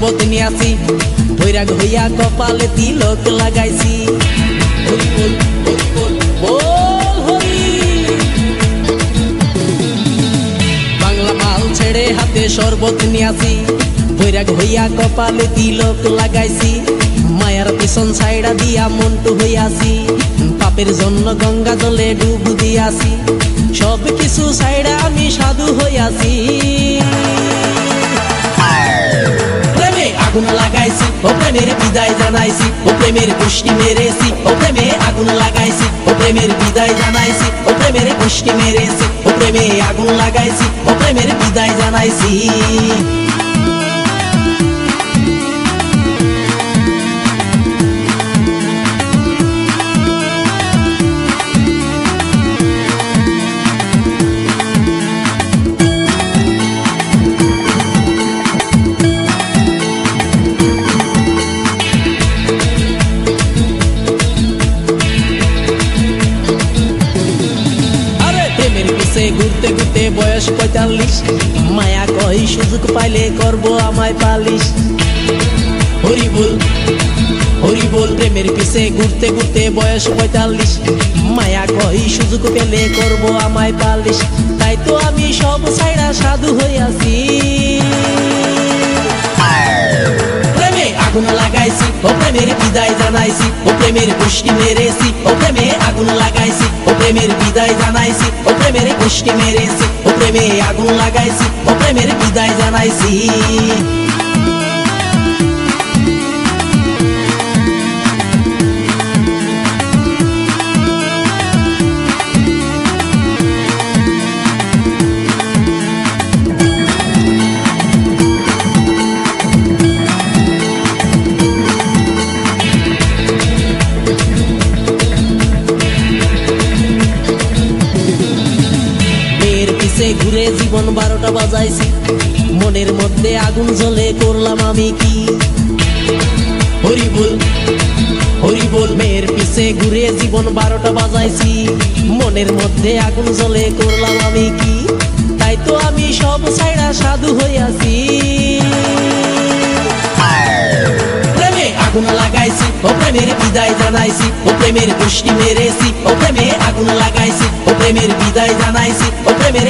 শরবত নিয়াছি বৈরাগ হইয়া কপালে তিলক লাগাইছি হরি বল হরি বল বল হরি বাংলা মাল ছেড়ে হাতে শরবত নিয়াছি বৈরাগ হইয়া কপালে তিলক লাগাইছি মায়ার পিছন ছাইড়া দিয়া মন্টু হইয়াছি পাপের জন্য গঙ্গা জলে ডুব দিয়াছি সব কিছু ছাইড়া আমি সাধু হইয়াছি প্রেমে আগুন লাগাইছি ও প্রেমের বিদায় জানাইছি ও প্রেমের পুষ্টি মেরেছি ও প্রেমে আগুন লাগাইছি ও প্রেমের বিদায় জানাইছি ও প্রেমের পুষ্টি মেরেছি ও প্রেমে আগুন লাগাইছি ও প্রেমের বিদায় জানাইছি ঘুরতে ঘুরতে বয়স ৪৫ মায়া কই সুযোগ পাইলে করব আমায় পালিশ হরি বল হরি বল প্রেমের পিছে ঘুরতে ঘুরতে বয়স ৪৫ মায়া কই সুযোগ পেলে করব আমায় পালিশ তাই তো আমি সব ছাইড়া সাধু হইয়াছি প্রেমে আগুন লাগাইছি ও প্রেমের বিদায় জানাইছি ও প্রেমের পুষ্টি মেরেছি ও প্রেমে আগুন লাগাইছি ও প্রেমের বিদায় জানাইছি ও প্রেমের পুষ্টি মেরেছি ও প্রেমে আগুন লাগাইছি ও প্রেমের বিদায় জানাইছি ঘুরে জীবন ১২টা বাজাইছি মনের মধ্যে আগুন জ্বলে করলাম আমি কি হরি বল হরি বল মেয়ের পিছে ঘুরে জীবন ১২টা বাজাইছি মনের মধ্যে আগুন জ্বলে করলাম আমি কি তাই তো আমি সব ছাইড়া সাধু হইয়াছি প্রেমে আগুন লাগাইছি ও প্রেমের বিদায় জানাইছি ও প্রেমের পুষ্টি মেরেছি ও প্রেমে আগুন লাগাইছি ও প্রেমের বিদায় জানাইছি ও প্রেমের